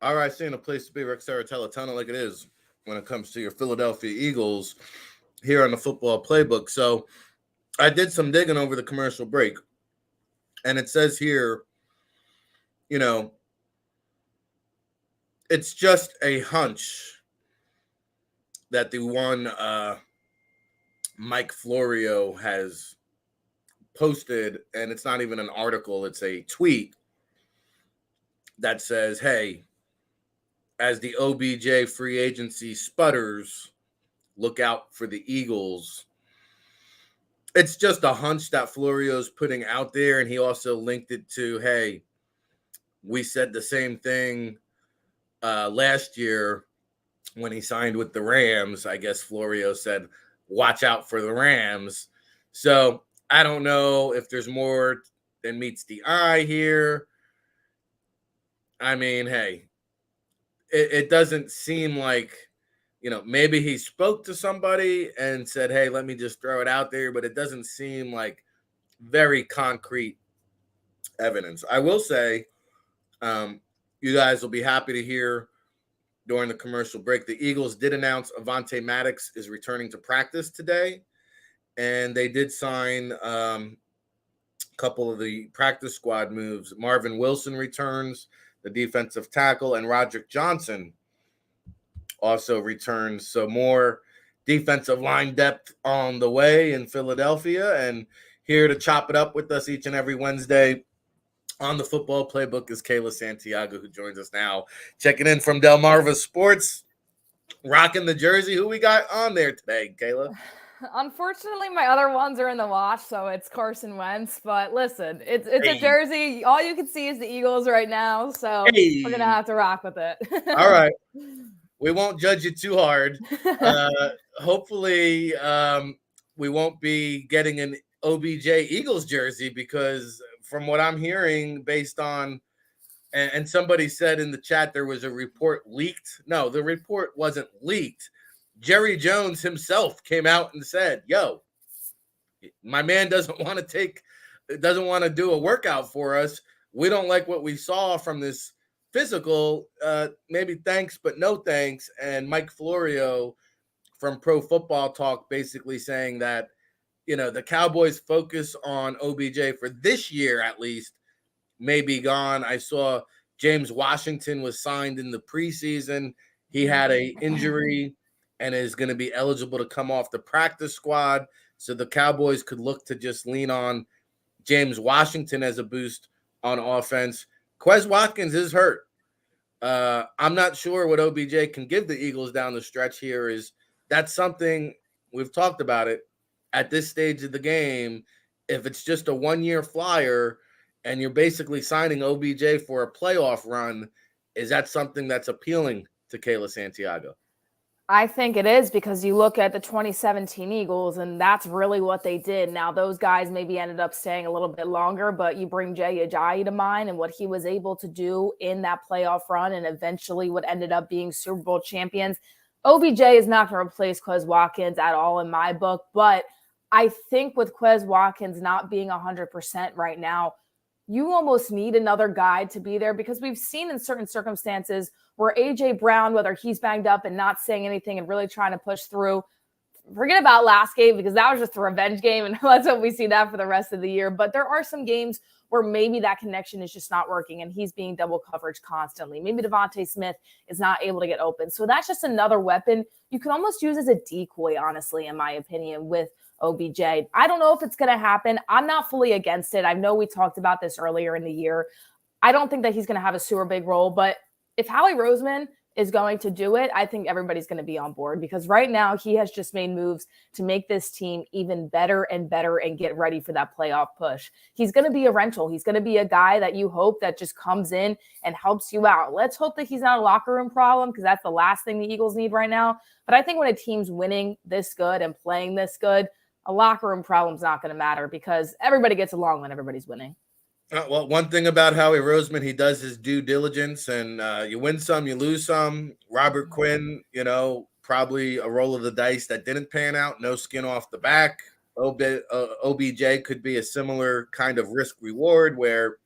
All right, seeing a place to be, Ric Serritella, telling it like it is when it comes to your Philadelphia Eagles here on the Football Playbook. So I did some digging over the commercial break, and it says here, you know, it's just a hunch that the one Mike Florio has posted, and it's not even an article, it's a tweet that says, hey, as the OBJ free agency sputters, look out for the Eagles. It's just a hunch that Florio's putting out there, and he also linked it to, hey, we said the same thing last year when he signed with the Rams. I guess Florio said, watch out for the Rams. So I don't know if there's more than meets the eye here. I mean, hey, it doesn't seem like, maybe he spoke to somebody and said, hey, let me just throw it out there, but it doesn't seem like very concrete evidence. I will say, you guys will be happy to hear during the commercial break, the Eagles did announce Avonte Maddox is returning to practice today, and they did sign a couple of the practice squad moves. Marvin Wilson returns, the defensive tackle, and Roderick Johnson also returns. So more defensive line depth on the way in Philadelphia. And here to chop it up with us each and every Wednesday on the Football Playbook is Kayla Santiago, who joins us now. Checking in from Delmarva Sports, rocking the jersey. Who we got on there today, Kayla? Unfortunately, my other ones are in the wash, so it's Carson Wentz. But listen, it's a jersey. All you can see is the Eagles right now, so we're gonna have to rock with it. All right, we won't judge you too hard. Hopefully, we won't be getting an OBJ Eagles jersey because, from what I'm hearing, based on and somebody said in the chat there was a report leaked. No, the report wasn't leaked. Jerry Jones himself came out and said, yo, my man doesn't want to do a workout for us. We don't like what we saw from this physical. Maybe thanks, but no thanks. And Mike Florio from Pro Football Talk basically saying that, the Cowboys' focus on OBJ for this year at least may be gone. I saw James Washington was signed in the preseason. He had an injury and is going to be eligible to come off the practice squad. So the Cowboys could look to just lean on James Washington as a boost on offense. Quez Watkins is hurt. I'm not sure what OBJ can give the Eagles down the stretch here. That's something we've talked about it at this stage of the game. If it's just a one-year flyer and you're basically signing OBJ for a playoff run, is that something that's appealing to Kayla Santiago? I think it is, because you look at the 2017 Eagles, and that's really what they did. Now, those guys maybe ended up staying a little bit longer, but you bring Jay Ajayi to mind and what he was able to do in that playoff run and eventually what ended up being Super Bowl champions. OBJ is not going to replace Quez Watkins at all in my book, but I think with Quez Watkins not being 100% right now, you almost need another guy to be there, because we've seen in certain circumstances where A.J. Brown, whether he's banged up and not saying anything and really trying to push through, forget about last game because that was just a revenge game, and let's hope we see that for the rest of the year. But there are some games where maybe that connection is just not working and he's being double coverage constantly. Maybe Devontae Smith is not able to get open. So that's just another weapon you can almost use as a decoy, honestly, in my opinion, with OBJ. I don't know if it's going to happen. I'm not fully against it. I know we talked about this earlier in the year. I don't think that he's going to have a super big role, but if Howie Roseman is going to do it, I think everybody's going to be on board, because right now he has just made moves to make this team even better and better and get ready for that playoff push. He's going to be a rental. He's going to be a guy that you hope that just comes in and helps you out. Let's hope that he's not a locker room problem, because that's the last thing the Eagles need right now. But I think when a team's winning this good and playing this good, a locker room problem is not going to matter, because everybody gets along when everybody's winning. Well, one thing about Howie Roseman, he does his due diligence, and you win some, you lose some. Robert Quinn, probably a roll of the dice that didn't pan out, no skin off the back. OBJ could be a similar kind of risk reward where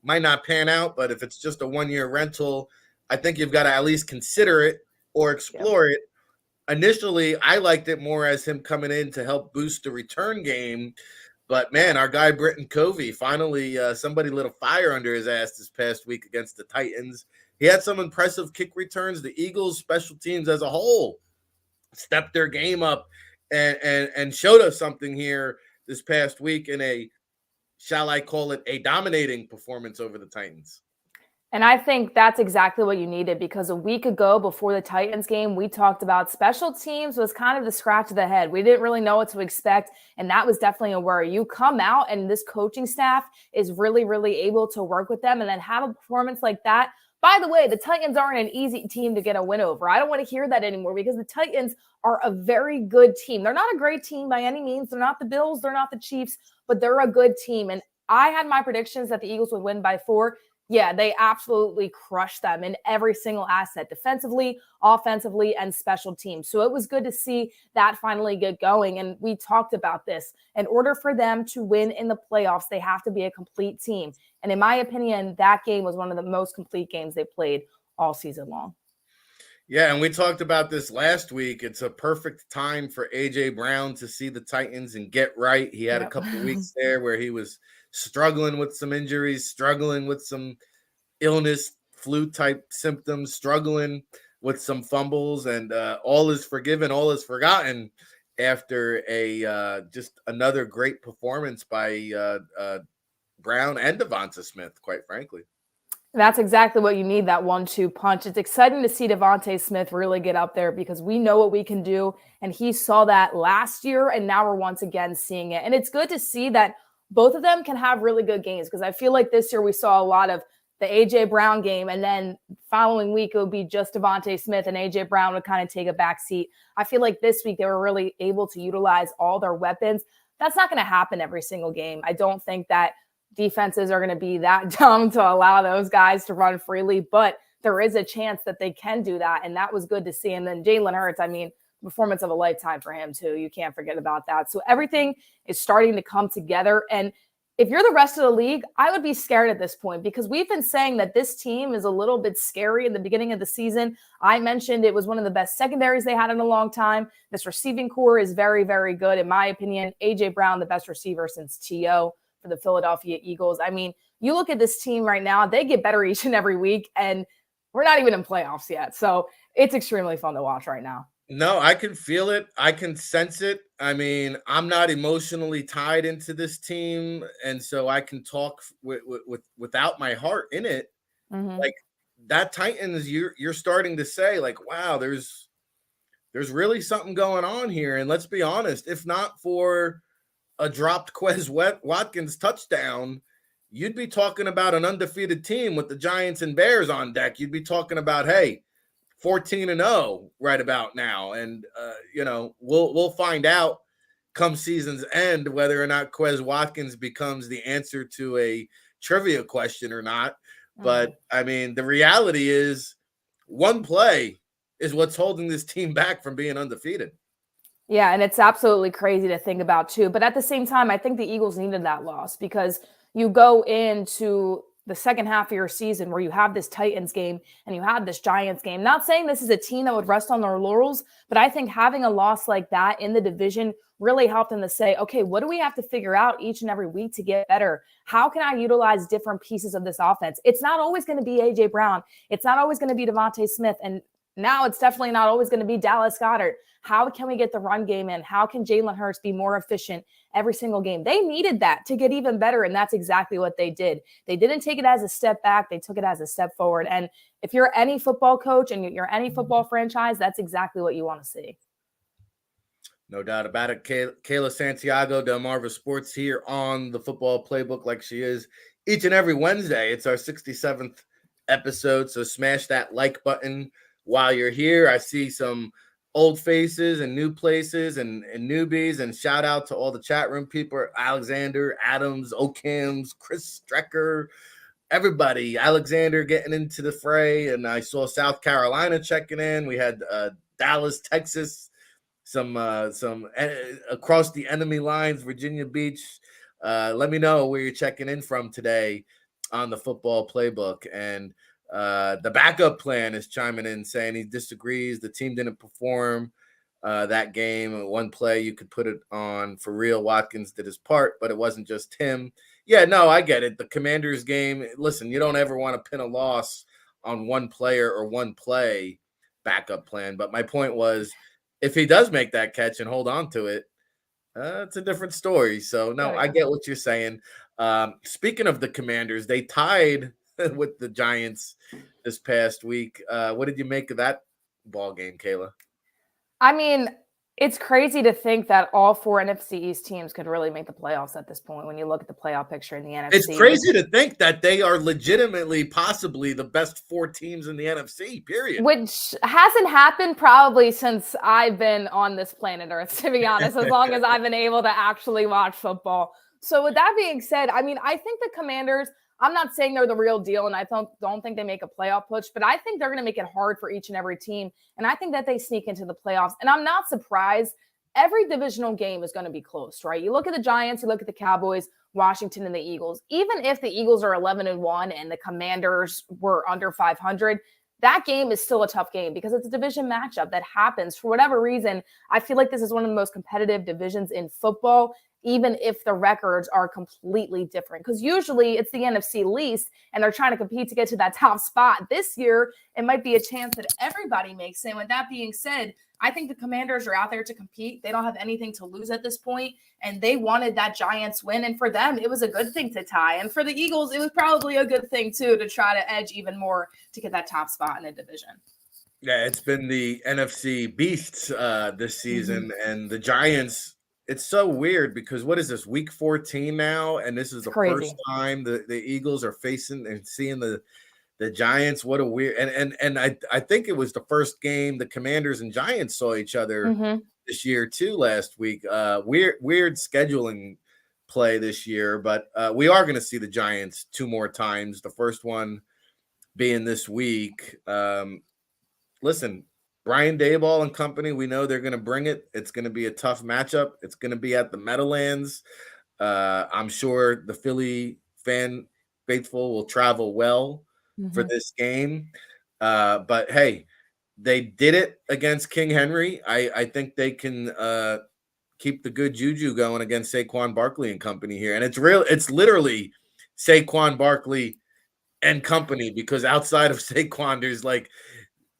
might not pan out, but if it's just a one-year rental, I think you've got to at least consider it or explore it. Initially, I liked it more as him coming in to help boost the return game. But man, our guy Britton Covey finally somebody lit a fire under his ass this past week against the Titans. He had some impressive kick returns. The Eagles' special teams as a whole stepped their game up and showed us something here this past week in a, shall I call it, a dominating performance over the Titans. And I think that's exactly what you needed, because a week ago before the Titans game, we talked about special teams was kind of the scratch of the head. We didn't really know what to expect, and that was definitely a worry. You come out and this coaching staff is really, really able to work with them and then have a performance like that. By the way, the Titans aren't an easy team to get a win over. I don't want to hear that anymore, because the Titans are a very good team. They're not a great team by any means. They're not the Bills. They're not the Chiefs, but they're a good team. And I had my predictions that the Eagles would win by 4. Yeah, they absolutely crushed them in every single asset, defensively, offensively, and special teams. So it was good to see that finally get going. And we talked about this. In order for them to win in the playoffs, they have to be a complete team. And in my opinion, that game was one of the most complete games they played all season long. Yeah, and we talked about this last week. It's a perfect time for A.J. Brown to see the Titans and get right. He had a couple of weeks there where he was struggling with some injuries, struggling with some illness, flu-type symptoms, struggling with some fumbles, and all is forgiven, all is forgotten after a just another great performance by Brown and Devonta Smith, quite frankly. That's exactly what you need, that 1-2 punch. It's exciting to see Devonta Smith really get up there, because we know what we can do, and he saw that last year, and now we're once again seeing it. And it's good to see that both of them can have really good games, because I feel like this year we saw a lot of the A.J. Brown game, and then following week it would be just Devonta Smith, and A.J. Brown would kind of take a back seat. I feel like this week they were really able to utilize all their weapons. That's not going to happen every single game. I don't think that defenses are going to be that dumb to allow those guys to run freely, but there is a chance that they can do that, and that was good to see. And then Jalen Hurts, I mean, performance of a lifetime for him too. You can't forget about that. So everything is starting to come together. And if you're the rest of the league, I would be scared at this point, because we've been saying that this team is a little bit scary in the beginning of the season. I mentioned it was one of the best secondaries they had in a long time. This receiving core is very, very good. In my opinion, A.J. Brown, the best receiver since T.O. for the Philadelphia Eagles. I mean, you look at this team right now, they get better each and every week, and we're not even in playoffs yet. So it's extremely fun to watch right now. No, I can feel it. I can sense it. I mean, I'm not emotionally tied into this team, and so I can talk without my heart in it. Mm-hmm. Like that Titans, you're starting to say, like, wow, there's really something going on here. And let's be honest, if not for a dropped Quez Watkins touchdown, you'd be talking about an undefeated team with the Giants and Bears on deck. You'd be talking about, hey, 14-0 right about now. And, we'll find out come season's end whether or not Quez Watkins becomes the answer to a trivia question or not. But, I mean, the reality is one play is what's holding this team back from being undefeated. Yeah, and it's absolutely crazy to think about too. But at the same time, I think the Eagles needed that loss, because you go into the second half of your season where you have this Titans game and you have this Giants game. Not saying this is a team that would rest on their laurels, but I think having a loss like that in the division really helped them to say, okay, what do we have to figure out each and every week to get better? How can I utilize different pieces of this offense? It's not always going to be A.J. Brown. It's not always going to be Devonta Smith. And now it's definitely not always going to be Dallas Goedert. How can we get the run game in? How can Jalen Hurts be more efficient every single game? They needed that to get even better, and that's exactly what they did. They didn't take it as a step back. They took it as a step forward. And if you're any football coach and you're any football franchise, that's exactly what you want to see. No doubt about it. Kayla Santiago, Delmarva Sports, here on the Football Playbook, like she is each and every Wednesday. It's our 67th episode, so smash that like button while you're here. I see some old faces and new places and newbies, and shout out to all the chat room people: Alexander, Adams, Oakham's, Chris Strecker, everybody. Alexander getting into the fray, and I saw South Carolina checking in. We had Dallas, Texas, some across the enemy lines, Virginia Beach. Let me know where you're checking in from today on the Football Playbook. And The backup plan is chiming in saying he disagrees. The team didn't perform that game. One play you could put it on for real. Watkins did his part, but it wasn't just him. Yeah, no, I get it. The Commanders game, listen, you don't ever want to pin a loss on one player or one play backup plan. But my point was, if he does make that catch and hold on to it, it's a different story. So, no, I get what you're saying. Speaking of the Commanders, they tied with the Giants this past week. What did you make of that ball game, Kayla? I mean, it's crazy to think that all 4 NFC East teams could really make the playoffs at this point when you look at the playoff picture in the NFC. It's crazy to think that they are legitimately possibly the best 4 teams in the NFC, period. Which hasn't happened probably since I've been on this planet Earth, to be honest, as long as I've been able to actually watch football. So with that being said, I mean, I think the Commanders, I'm not saying they're the real deal, and I don't think they make a playoff push, but I think they're going to make it hard for each and every team, and I think that they sneak into the playoffs. And I'm not surprised. Every divisional game is going to be close, right? You look at the Giants, you look at the Cowboys, Washington, and the Eagles. Even if the Eagles are 11-1 and the Commanders were under 500, that game is still a tough game because it's a division matchup that happens. For whatever reason, I feel like this is one of the most competitive divisions in football, even if the records are completely different. Because usually it's the NFC least, and they're trying to compete to get to that top spot. This year, it might be a chance that everybody makes. And with that being said, I think the Commanders are out there to compete. They don't have anything to lose at this point, and they wanted that Giants win. And for them, it was a good thing to tie. And for the Eagles, it was probably a good thing, too, to try to edge even more to get that top spot in the division. Yeah, it's been the NFC beasts this season, and the Giants. It's so weird because what is this, week 14 now? And this is the first time the Eagles are facing and seeing the Giants. What a weird and I think it was the first game the Commanders and Giants saw each other this year too last week. Weird scheduling play this year, but we are going to see the Giants 2 more times. The first one being this week. Listen, Brian Daboll and company, we know they're going to bring it. It's going to be a tough matchup. It's going to be at the Meadowlands. I'm sure the Philly fan faithful will travel well for this game. But, hey, they did it against King Henry. I think they can keep the good juju going against Saquon Barkley and company here. And it's literally Saquon Barkley and company, because outside of Saquon, there's like –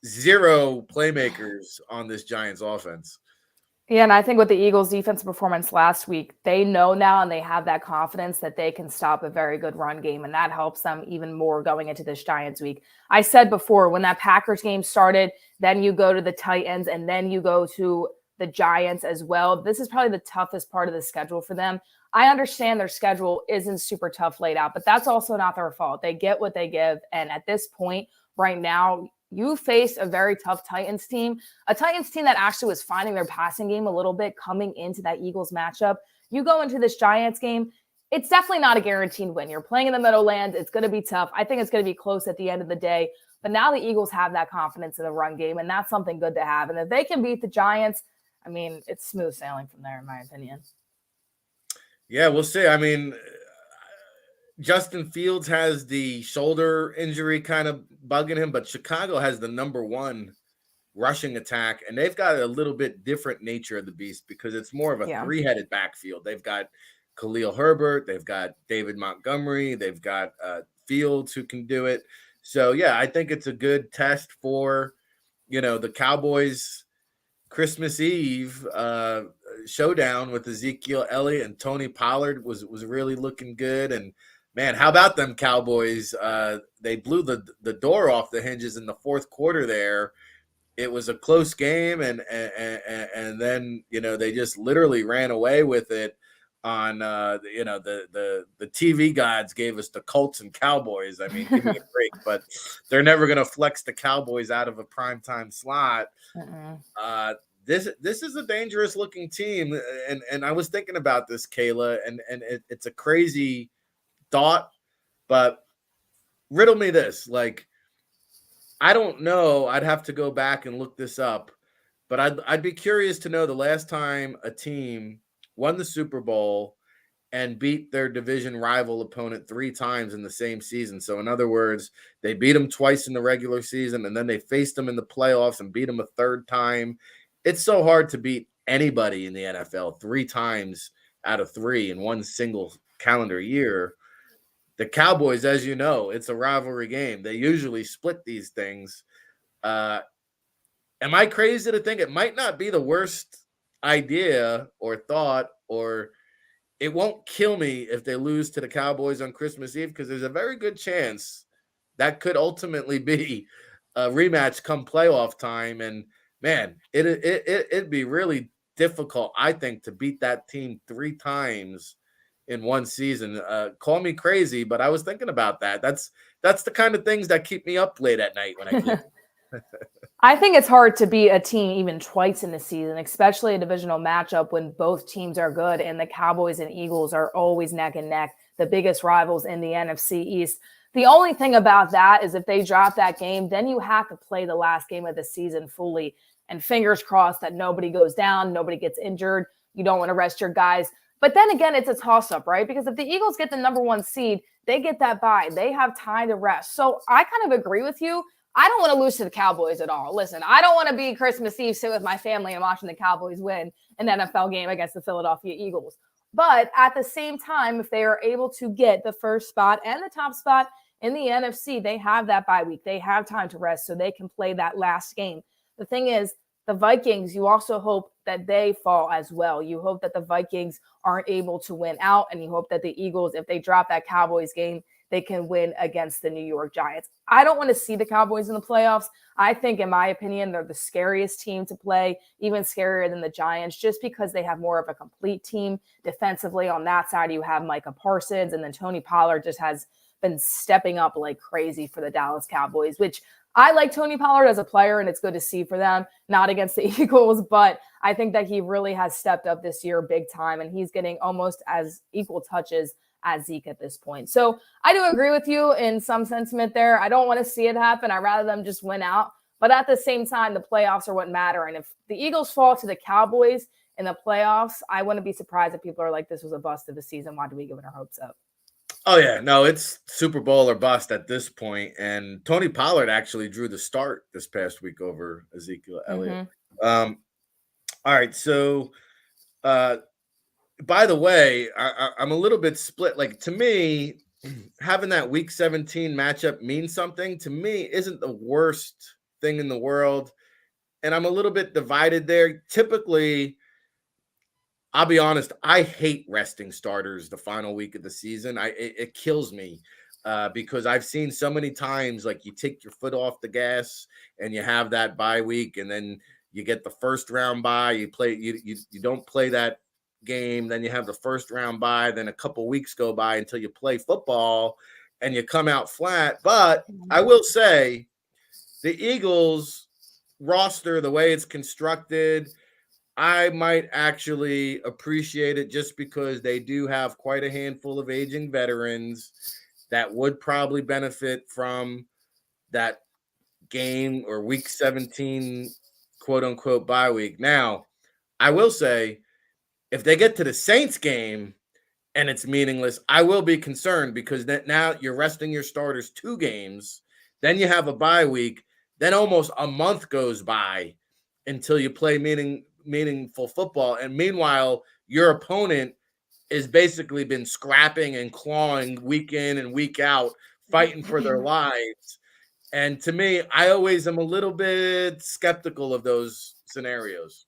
0 playmakers on this Giants offense. Yeah, and I think with the Eagles' defensive performance last week, they know now and they have that confidence that they can stop a very good run game, and that helps them even more going into this Giants week. I said before, when that Packers game started, then you go to the Titans, and then you go to the Giants as well. This is probably the toughest part of the schedule for them. I understand their schedule isn't super tough laid out, but that's also not their fault. They get what they give, and at this point right now, you faced a very tough Titans team, a Titans team that actually was finding their passing game a little bit coming into that Eagles matchup. You go into this Giants game, it's definitely not a guaranteed win. You're playing in the Meadowlands. It's going to be tough. I think it's going to be close at the end of the day. But now the Eagles have that confidence in the run game, and that's something good to have. And if they can beat the Giants, I mean, it's smooth sailing from there, in my opinion. Yeah, we'll see. I mean, Justin Fields has the shoulder injury kind of bugging him, but Chicago has the #1 rushing attack, and they've got a little bit different nature of the beast because it's more of a 3-headed backfield. They've got Khalil Herbert, they've got David Montgomery, they've got Fields who can do it. So, yeah, I think it's a good test for, the Cowboys Christmas Eve showdown with Ezekiel Elliott and Tony Pollard was really looking good. And man, how about them Cowboys? They blew the door off the hinges in the fourth quarter there. It was a close game, and then, they just literally ran away with it on, the TV gods gave us the Colts and Cowboys. I mean, give me a break, but they're never going to flex the Cowboys out of a primetime slot. This is a dangerous looking team. And I was thinking about this, Kayla, and it's a crazy thought, but riddle me this. Like, I don't know. I'd have to go back and look this up, but I'd be curious to know the last time a team won the Super Bowl and beat their division rival opponent 3 times in the same season. So in other words, they beat them twice in the regular season, and then they faced them in the playoffs and beat them a 3rd time. It's so hard to beat anybody in the NFL 3 times out of 3 in one single calendar year. The Cowboys, as you know, it's a rivalry game. They usually split these things. Am I crazy to think it might not be the worst idea or thought, or it won't kill me if they lose to the Cowboys on Christmas Eve? Because there's a very good chance that could ultimately be a rematch come playoff time. And man, it'd be really difficult, I think, to beat that team 3 times in one season. Call me crazy, but I was thinking about that. That's the kind of things that keep me up late at night when I keep. I think it's hard to beat a team even twice in the season, especially a divisional matchup when both teams are good, and the Cowboys and Eagles are always neck and neck, the biggest rivals in the NFC East. The only thing about that is if they drop that game, then you have to play the last game of the season fully, and fingers crossed that nobody goes down, nobody gets injured. You don't want to rest your guys. But then again, it's a toss-up, right? Because if the Eagles get the #1 seed, they get that bye. They have time to rest. So I kind of agree with you. I don't want to lose to the Cowboys at all. Listen, I don't want to be Christmas Eve, sit with my family and watching the Cowboys win an NFL game against the Philadelphia Eagles. But at the same time, if they are able to get the first spot and the top spot in the NFC, they have that bye week. They have time to rest so they can play that last game. The thing is, the Vikings, you also hope that they fall as well. You hope that the Vikings aren't able to win out, and you hope that the Eagles, if they drop that Cowboys game, they can win against the New York Giants. I don't want to see the Cowboys in the playoffs. I think, in my opinion, they're the scariest team to play, even scarier than the Giants, just because they have more of a complete team defensively. On that side, you have Micah Parsons, and then Tony Pollard just has been stepping up like crazy for the Dallas Cowboys, which I like Tony Pollard as a player, and it's good to see for them, not against the Eagles, but I think that he really has stepped up this year big time, and he's getting almost as equal touches as Zeke at this point. So I do agree with you in some sentiment there. I don't want to see it happen. I'd rather them just win out. But at the same time, the playoffs are what matter. And if the Eagles fall to the Cowboys in the playoffs, I wouldn't be surprised if people are like, this was a bust of the season. Why do we give it our hopes up? Oh, yeah. No, it's Super Bowl or bust at this point. And Tony Pollard actually drew the start this past week over Ezekiel Elliott. All right. So, by the way, I'm a little bit split. Like, to me, having that week 17 matchup means something. To me, isn't the worst thing in the world. And I'm a little bit divided there. Typically, I'll be honest, I hate resting starters the final week of the season. It kills me because I've seen so many times, like, you take your foot off the gas and you have that bye week, and then you get the first round bye. You play, you don't play that game, then you have the first round bye, then a couple weeks go by until you play football and you come out flat. But I will say the Eagles roster, the way it's constructed, I might actually appreciate it just because they do have quite a handful of aging veterans that would probably benefit from that game or week 17 quote unquote bye week. Now, I will say, if they get to the Saints game and it's meaningless, I will be concerned because now you're resting your starters 2 games. Then you have a bye week. Then almost a month goes by until you play meaningful football. And meanwhile, your opponent has basically been scrapping and clawing week in and week out, fighting for their lives. And to me, I always am a little bit skeptical of those scenarios.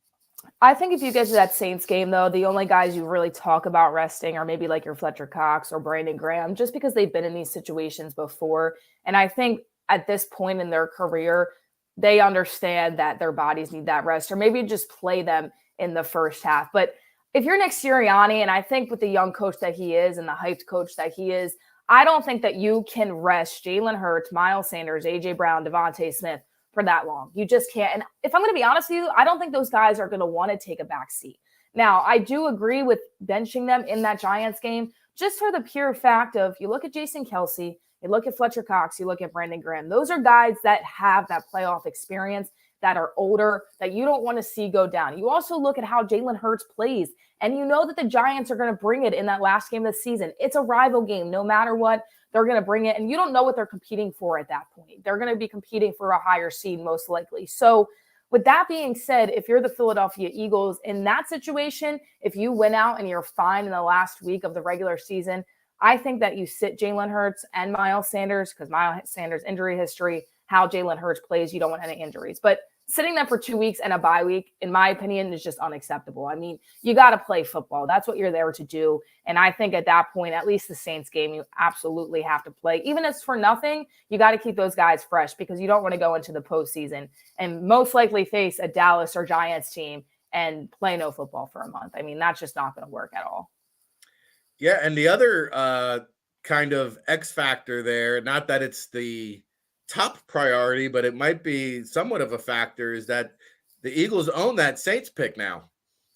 I think if you get to that Saints game, though, the only guys you really talk about resting are maybe like your Fletcher Cox or Brandon Graham, just because they've been in these situations before. And I think at this point in their career, they understand that their bodies need that rest, or maybe just play them in the first half. But if you're Nick Sirianni, and I think with the young coach that he is and the hyped coach that he is, I don't think that you can rest Jalen Hurts, Miles Sanders, A.J. Brown, Devontae Smith for that long. You just can't. And if I'm going to be honest with you, I don't think those guys are going to want to take a back seat. Now, I do agree with benching them in that Giants game, just for the pure fact of, you look at Jason Kelce, you look at Fletcher Cox, you look at Brandon Graham. Those are guys that have that playoff experience that are older that you don't want to see go down. You also look at how Jalen Hurts plays, and you know that the Giants are going to bring it in that last game of the season. It's a rival game. No matter what, they're going to bring it, and you don't know what they're competing for at that point. They're going to be competing for a higher seed most likely. So with that being said, if you're the Philadelphia Eagles in that situation, if you win out and you're fine in the last week of the regular season, I think that you sit Jalen Hurts and Miles Sanders, because Miles Sanders' injury history, how Jalen Hurts plays, you don't want any injuries. But sitting them for 2 weeks and a bye week, in my opinion, is just unacceptable. I mean, you got to play football. That's what you're there to do. And I think at that point, at least the Saints game, you absolutely have to play. Even if it's for nothing, you got to keep those guys fresh because you don't want to go into the postseason and most likely face a Dallas or Giants team and play no football for a month. I mean, that's just not going to work at all. Yeah, and the other kind of X factor there, not that it's the top priority, but it might be somewhat of a factor, is that the Eagles own that Saints pick now.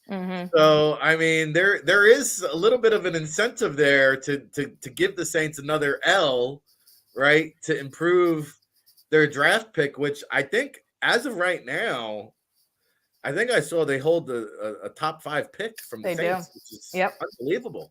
Mm-hmm. So, I mean, there is a little bit of an incentive there to give the Saints another L, right, to improve their draft pick, which I think as of right now, I think I saw they hold a top 5 pick from the Saints, which is unbelievable.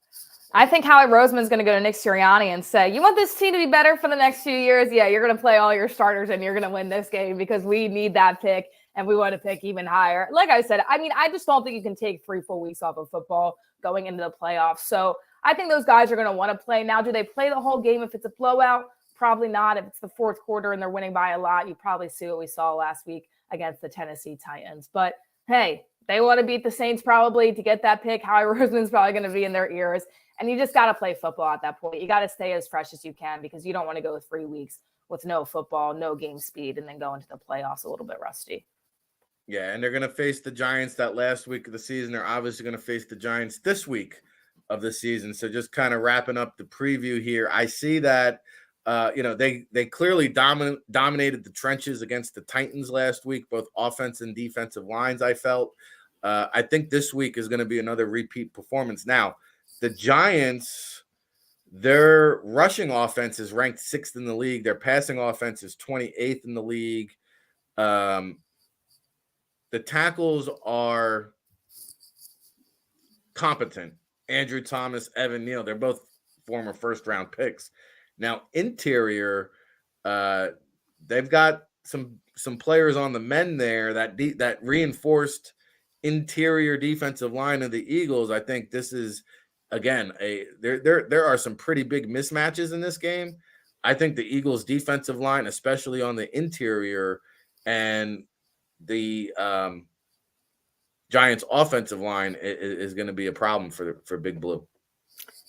I think Howie Roseman's going to go to Nick Sirianni and say, you want this team to be better for the next few years? Yeah, you're going to play all your starters and you're going to win this game because we need that pick and we want to pick even higher. Like I said, I mean, I just don't think you can take 3 full weeks off of football going into the playoffs. So I think those guys are going to want to play. Now, do they play the whole game if it's a blowout? Probably not. If it's the fourth quarter and they're winning by a lot, you probably see what we saw last week against the Tennessee Titans. But hey, they want to beat the Saints probably to get that pick. Howie Roseman's probably going to be in their ears. And you just got to play football at that point. You got to stay as fresh as you can because you don't want to go 3 weeks with no football, no game speed, and then go into the playoffs a little bit rusty. Yeah, and they're going to face the Giants that last week of the season. They're obviously going to face the Giants this week of the season. So just kind of wrapping up the preview here, I see that they clearly dominated the trenches against the Titans last week, both offense and defensive lines, I felt. I think this week is going to be another repeat performance. Now, the Giants, their rushing offense is ranked 6th in the league. Their passing offense is 28th in the league. The tackles are competent. Andrew Thomas, Evan Neal, they're both former first-round picks. Now, interior, they've got some players on the men there that reinforced interior defensive line of the Eagles. I think this is, again, there are some pretty big mismatches in this game. I think the Eagles defensive line, especially on the interior, and the Giants offensive line is going to be a problem for Big Blue.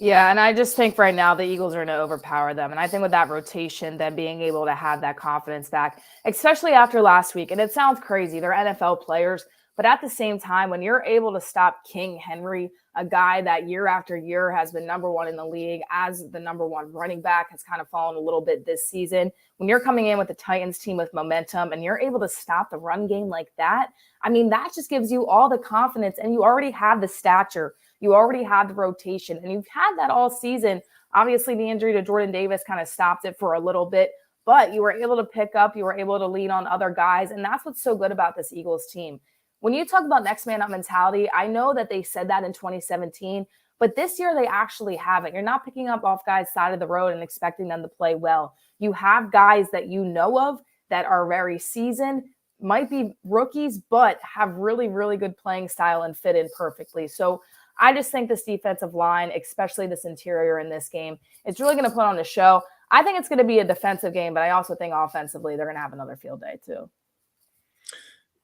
Yeah, and I just think right now the Eagles are going to overpower them. And I think with that rotation, them being able to have that confidence back, especially after last week, and it sounds crazy, they're NFL players, but at the same time, when you're able to stop King Henry, a guy that year after year has been number 1 in the league as the number 1 running back, has kind of fallen a little bit this season. When you're coming in with the Titans team with momentum and you're able to stop the run game like that, I mean, that just gives you all the confidence, and you already have the stature. You already have the rotation, and you've had that all season. Obviously, the injury to Jordan Davis kind of stopped it for a little bit, but you were able to pick up, you were able to lean on other guys, and that's what's so good about this Eagles team. When you talk about next man up mentality, I know that they said that in 2017, but this year they actually haven't. You're not picking up off guys' side of the road and expecting them to play well. You have guys that you know of that are very seasoned, might be rookies, but have really, really good playing style and fit in perfectly. So I just think this defensive line, especially this interior in this game, it's really going to put on a show. I think it's going to be a defensive game, but I also think offensively they're going to have another field day too.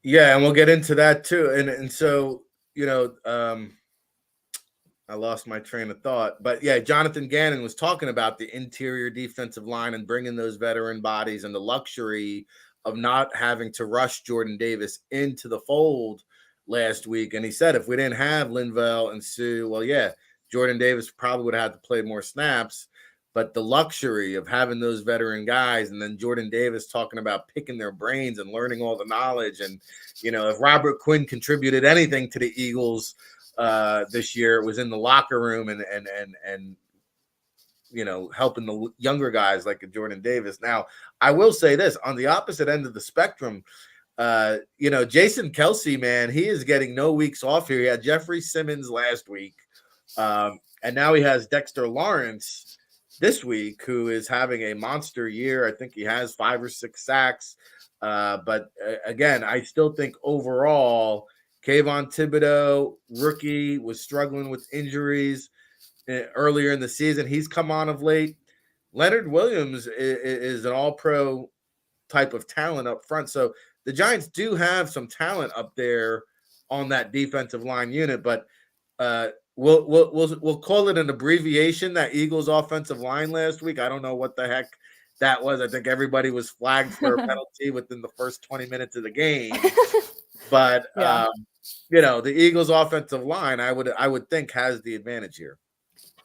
Yeah, and we'll get into that too. And so, I lost my train of thought. But yeah, Jonathan Gannon was talking about the interior defensive line and bringing those veteran bodies and the luxury of not having to rush Jordan Davis into the fold last week. And he said if we didn't have Linval and Sue, well, yeah, Jordan Davis probably would have had to play more snaps. But the luxury of having those veteran guys, and then Jordan Davis talking about picking their brains and learning all the knowledge. And, if Robert Quinn contributed anything to the Eagles this year, it was in the locker room and helping the younger guys like Jordan Davis. Now, I will say this, on the opposite end of the spectrum, Jason Kelsey, man, he is getting no weeks off here. He had Jeffrey Simmons last week. And now he has Dexter Lawrence this week, who is having a monster year. I think he has 5 or 6 sacks. But again, I still think overall, Kayvon Thibodeau, rookie, was struggling with injuries earlier in the season. He's come on of late. Leonard Williams is an all-pro type of talent up front. So the Giants do have some talent up there on that defensive line unit, but we'll call it an abbreviation, that Eagles offensive line last week. I don't know what the heck that was. I think everybody was flagged for a penalty within the first 20 minutes of the game. But yeah. The Eagles offensive line, I would think, has the advantage here.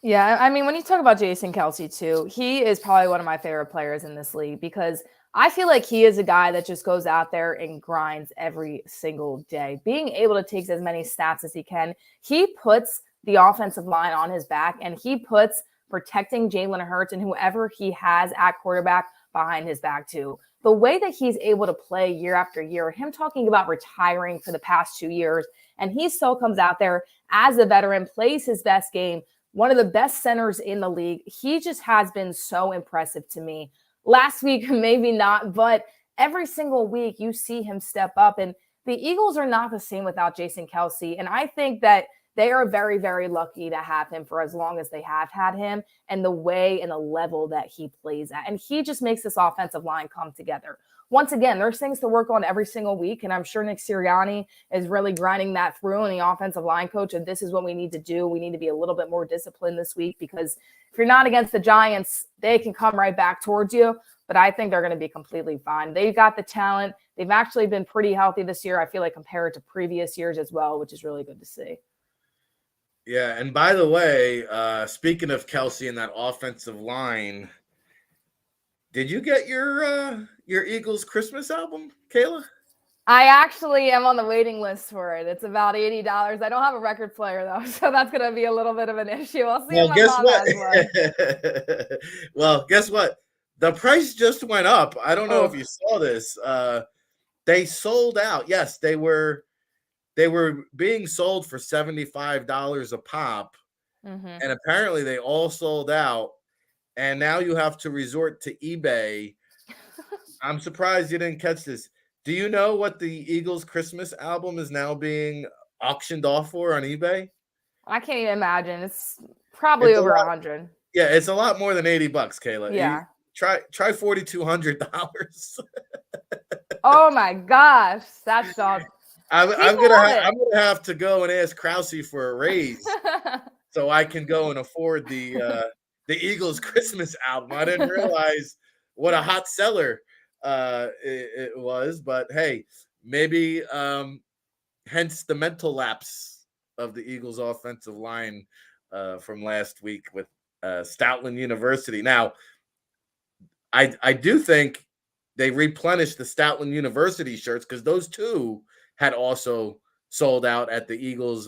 Yeah, I mean, when you talk about Jason Kelsey too, he is probably one of my favorite players in this league because I feel like he is a guy that just goes out there and grinds every single day. Being able to take as many snaps as he can, he puts the offensive line on his back, and he puts protecting Jalen Hurts and whoever he has at quarterback behind his back too. The way that he's able to play year after year, him talking about retiring for the past 2 years, and he still comes out there as a veteran, plays his best game, one of the best centers in the league. He just has been so impressive to me. Last week, maybe not, but every single week you see him step up. And the Eagles are not the same without Jason Kelsey. And I think that they are very, very lucky to have him for as long as they have had him, and the way and the level that he plays at. And he just makes this offensive line come together. Once again, there's things to work on every single week, and I'm sure Ric Serritella is really grinding that through, and the offensive line coach, and this is what we need to do. We need to be a little bit more disciplined this week, because if you're not against the Giants, they can come right back towards you, but I think they're going to be completely fine. They've got the talent. They've actually been pretty healthy this year, I feel like, compared to previous years as well, which is really good to see. Yeah, and by the way, speaking of Kelsey and that offensive line, did you get your Eagles Christmas album, Kayla? I actually am on the waiting list for it. It's about $80. I don't have a record player though, so that's going to be a little bit of an issue. I'll see if my mom has one. Well, guess what? The price just went up. I don't know if you saw this. They sold out. Yes, they were being sold for $75 a pop, and apparently they all sold out. And now you have to resort to eBay. I'm surprised you didn't catch this. Do you know what the Eagles Christmas album is now being auctioned off for on eBay? I can't even imagine. It's probably over 100. Yeah, it's a lot more than $80, Kayla. Yeah. Try $4,200. Oh my gosh, that's not. I'm gonna have to go and ask Krause for a raise so I can go and afford the Eagles Christmas album. I didn't realize what a hot seller it was, but hey, maybe hence the mental lapse of the Eagles offensive line from last week with Stoutland University. Now, I do think they replenished the Stoutland University shirts, because those two had also sold out at the Eagles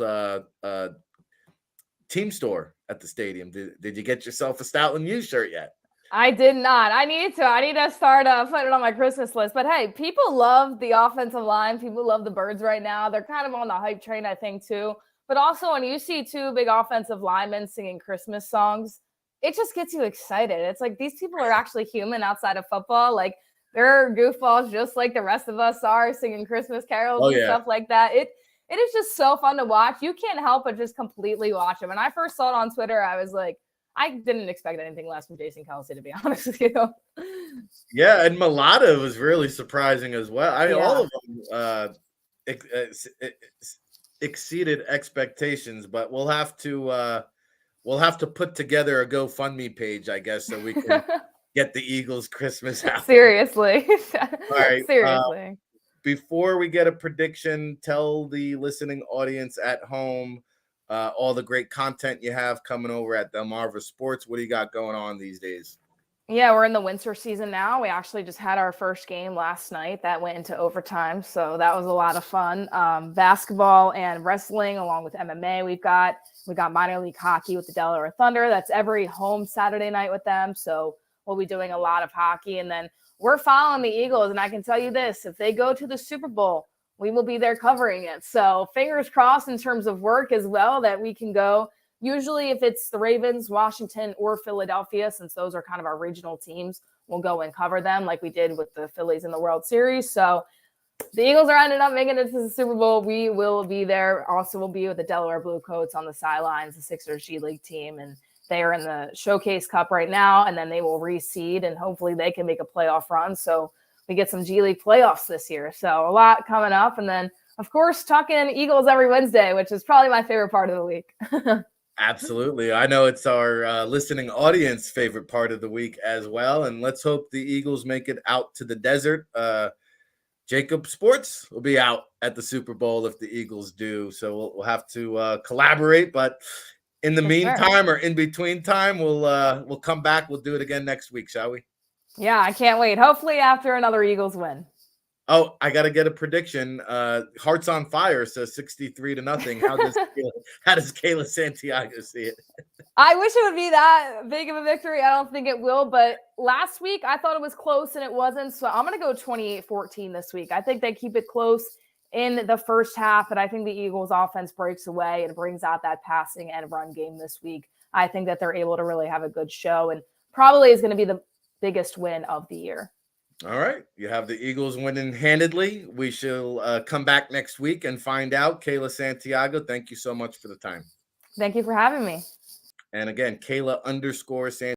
team store at the stadium. Did you get yourself a Stoutland U shirt yet? I did not. I need to start putting it on my Christmas list. But hey, people love the offensive line. People love the Birds right now. They're kind of on the hype train, I think, too. But also, when you see two big offensive linemen singing Christmas songs, it just gets you excited. It's like these people are actually human outside of football. Like, they're goofballs just like the rest of us are, singing Christmas carols and stuff like that. It is just so fun to watch. You can't help but just completely watch them. When I first saw it on Twitter, I was like, I didn't expect anything less from Jason Kelsey, to be honest with you. Yeah, and Mulata was really surprising as well. I mean, all of them exceeded expectations, but we'll have to put together a GoFundMe page, I guess, so we can get the Eagles Christmas out. Seriously. All right. Seriously. Before we get a prediction, tell the listening audience at home all the great content you have coming over at Delmarva Sports. What do you got going on these days? Yeah, we're in the winter season now. We actually just had our first game last night that went into overtime, so that was a lot of fun. Basketball and wrestling, along with MMA. We got minor league hockey with the Delaware Thunder. That's every home Saturday night with them, so we'll be doing a lot of hockey. And then we're following the Eagles. And I can tell you this, if they go to the Super Bowl, we will be there covering it. So fingers crossed in terms of work as well that we can go. Usually if it's the Ravens, Washington, or Philadelphia, since those are kind of our regional teams, we'll go and cover them like we did with the Phillies in the World Series. So the Eagles are ended up making it to the Super Bowl. We will be there. Also, we'll be with the Delaware Blue Coats on the sidelines, the Sixers G League team. And they are in the Showcase Cup right now, and then they will reseed, and hopefully they can make a playoff run. So we get some G League playoffs this year. So a lot coming up. And then, of course, talking Eagles every Wednesday, which is probably my favorite part of the week. Absolutely. I know it's our listening audience favorite part of the week as well. And let's hope the Eagles make it out to the desert. JAKIB Sports will be out at the Super Bowl if the Eagles do. So we'll have to collaborate. But in the meantime, or in between time, we'll come back. We'll do it again next week, shall we? Yeah, I can't wait. Hopefully after another Eagles win. Oh, I got to get a prediction. Hearts on Fire says 63-0. How does Kayla Santiago see it? I wish it would be that big of a victory. I don't think it will, but last week I thought it was close and it wasn't. So I'm going to go 28-14 this week. I think they keep it close in the first half, and I think the Eagles offense breaks away and brings out that passing and run game this week. I think that they're able to really have a good show and probably is going to be the biggest win of the year. All right. You have the Eagles winning handedly. We shall come back next week and find out. Kayla Santiago, thank you so much for the time. Thank you for having me. And again, Kayla _Santiago.